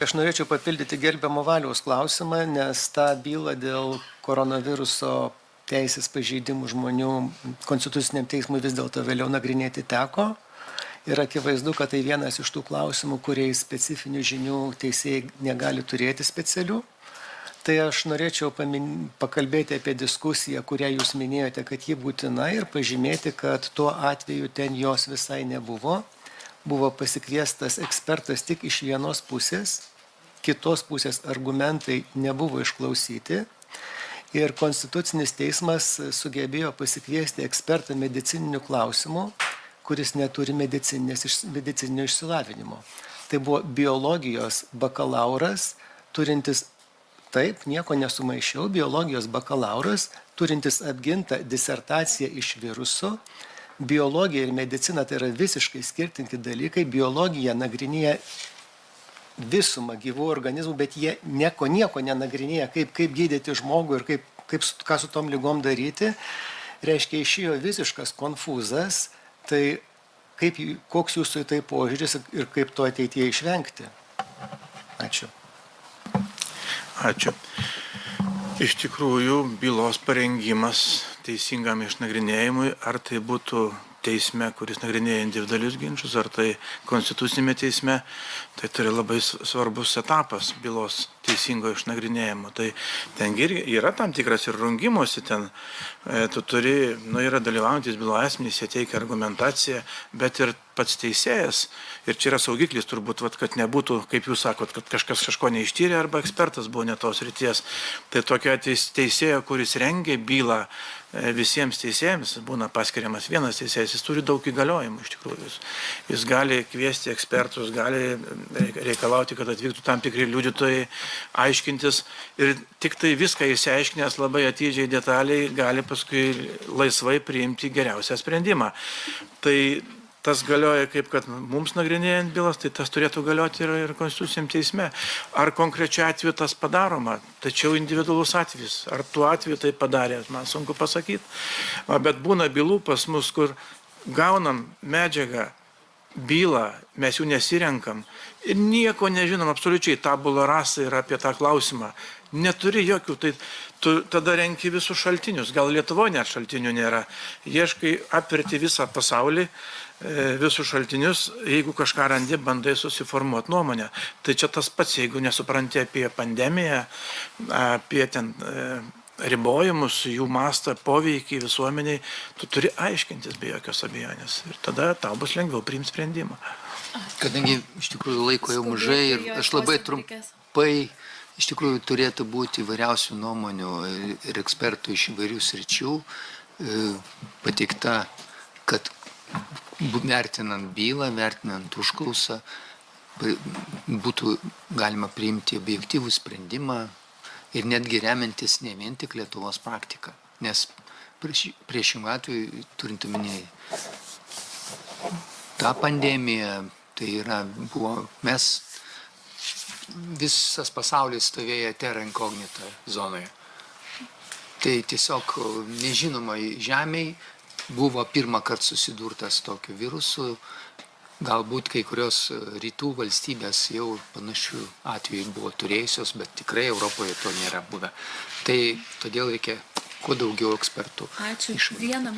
Aš norėčiau papildyti gerbiamo Valiaus klausimą, nes tą bylą dėl koronaviruso teisės pažeidimų žmonių konstituciniam teismui vis dėlto vėliau nagrinėti teko. Ir akivaizdu, kad tai vienas iš tų klausimų, kuriais specifinių žinių teisėjai negali turėti specialių. Tai aš norėčiau pakalbėti apie diskusiją, kurią jūs minėjote, kad ji būtina, ir pažymėti, kad tuo atveju ten jos visai nebuvo. Buvo pasikviestas ekspertas tik iš vienos pusės, kitos pusės argumentai nebuvo išklausyti. Ir Konstitucinis teismas sugebėjo pasikviesti ekspertą medicininių klausimų, kuris neturi medicininio išsilavinimo. Tai buvo biologijos bakalauras, turintis, taip, nieko nesumaišiau, biologijos bakalauras, turintis apgintą disertaciją iš viruso. Biologija ir medicina tai yra visiškai skirtingi dalykai. Biologija nagrinėja visumą gyvų organizmų, bet jie nieko nenagrinėja, kaip gydyti žmogų ir ką su tom lygom daryti. Reiškia, išėjo visiškas konfūzas. Tai koks jūsų į tai požiūris ir kaip to ateityje išvengti? Ačiū. Ačiū. Iš tikrųjų, bylos parengimas teisingam išnagrinėjimui, ar tai būtų teisme, kuris nagrinėja individualius ginčius, ar tai konstitucinėme teisme, tai turi labai svarbus etapas bylos teisingo išnagrinėjimo. Tai ten yra tam tikras ir rungimosi, ten tu turi, yra dalyvaujantis byloje asmenys, jie teikia argumentaciją, bet ir pats teisėjas, ir čia yra saugiklis turbūt, kad nebūtų, kaip jūs sakot, kad kažkas kažko neištyrė arba ekspertas buvo ne tos ryties. Tai tokio teisėjo, kuris rengia bylą visiems teisėjams, būna paskiriamas vienas teisėjas, jis turi daug įgaliojimų iš tikrųjų. Jis gali kviesti ekspertus, gali reikalauti, kad atvyktų tam tikri liudytojai, aiškintis, ir tik tai viską išsiaiškinęs labai atidžiai detaliai gali paskui laisvai priimti geriausią sprendimą. Tai tas galioja kaip, kad mums nagrinėjant bylas, tai tas turėtų galioti ir konstituciniam teisme. Ar konkrečiu atveju tas padaroma, tačiau individualus atvejis. Ar tuo atveju tai padarė, man sunku pasakyti. Bet būna bylų pas mus, kur gaunam medžiagą, bylą, mes jų nesirenkam ir nieko nežinom absoliučiai tabula rasa yra apie tą klausimą. Neturi jokių, tai tu tada renki visus šaltinius. Gal Lietuvoje net šaltinių nėra. Ieškai, apverti visą pasaulį, visus šaltinius, jeigu kažką randi, bandai susiformuoti nuomonę. Tai čia tas pats, jeigu nesupranti apie pandemiją, apie ten ribojimus, jų mastą, poveikį visuomeniai, tu turi aiškintis be jokios abejonės. Ir tada tau bus lengviau priimti sprendimą. Kadangi iš tikrųjų laiko jau mažai ir aš labai trumpai, iš tikrųjų turėtų būti įvairiausių nuomonių ir ekspertų iš įvairių sričių pateikta, kad vertinant bylą, vertinant užklausą, būtų galima priimti objektyvų sprendimą ir netgi remiantis ne vien tik Lietuvos praktiką. Nes priešingų atveju, turint omenyje tą pandemiją, tai buvo, visas pasaulis stovėjo terra incognita zonoje. Tai tiesiog nežinoma žemėj buvo pirmą kartą susidurtas tokiu virusu. Galbūt kai kurios rytų valstybės jau panašių atvejų buvo turėjusios, bet tikrai Europoje to nėra buvę. Tai todėl reikia kuo daugiau ekspertų. Ačiū. Vieną.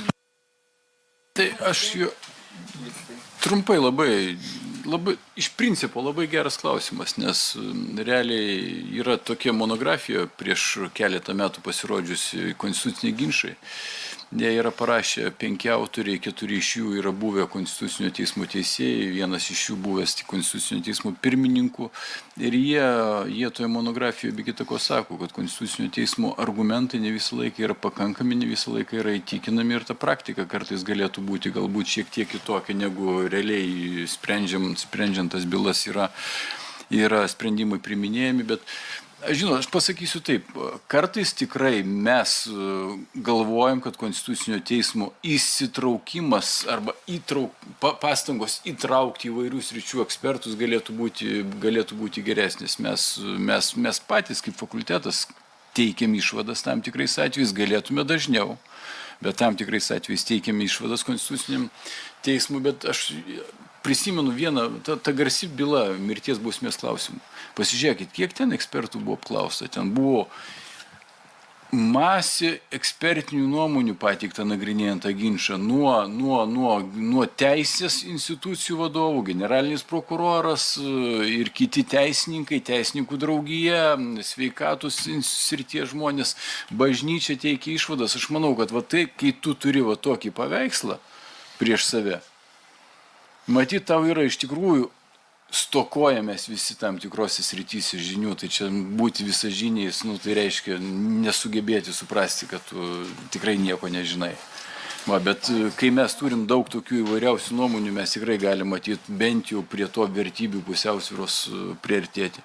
Tai aš trumpai labai, iš principo labai geras klausimas, nes realiai yra tokia monografija prieš keletą metų pasirodžiusi konstituciniai ginčai. Jie yra parašę 5 autoriai, 4 iš jų yra buvę Konstitucinio teismo teisėjai, vienas iš jų buvęs Konstitucinio teismo pirmininkų. Ir jie toje monografijoje be kita ko sako, kad Konstitucinio teismo argumentai ne visą laiką yra pakankami, ne visą laiką yra įtikinami ir ta praktika kartais galėtų būti galbūt šiek tiek kitokia, negu realiai sprendžiant tas bylas yra sprendimai priminėjami, bet žinot, aš pasakysiu taip, kartais tikrai mes galvojam, kad Konstitucinio teismo įsitraukimas arba pastangos įtraukti įvairių sričių ekspertus galėtų būti geresnis. Mes patys kaip fakultetas teikiam išvadas tam tikrais atvejais, galėtume dažniau, bet tam tikrais atvejais teikiam išvadas Konstituciniam teismui, bet aš prisimenu vieną, ta garsi byla mirties bausmės klausimų. Pasižiūrėkit, kiek ten ekspertų buvo apklausta. Ten buvo masė ekspertinių nuomonių pateikta nagrinėjant tą ginčą nuo teisės institucijų vadovų, generalinis prokuroras ir kiti teisininkai, teisininkų draugija, sveikatos srities žmonės, bažnyčia teikia išvadas. Aš manau, kad va tai, kai tu turi va tokį paveikslą prieš save, matyt, tau yra iš tikrųjų stokojamės visi tam tikrose srityse žinių, tai čia būti visažiniais, tai reiškia nesugebėti suprasti, kad tu tikrai nieko nežinai. Bet kai mes turim daug tokių įvairiausių nuomonių, mes tikrai galim matyti bent jau prie to vertybių pusiausvyros priartėti.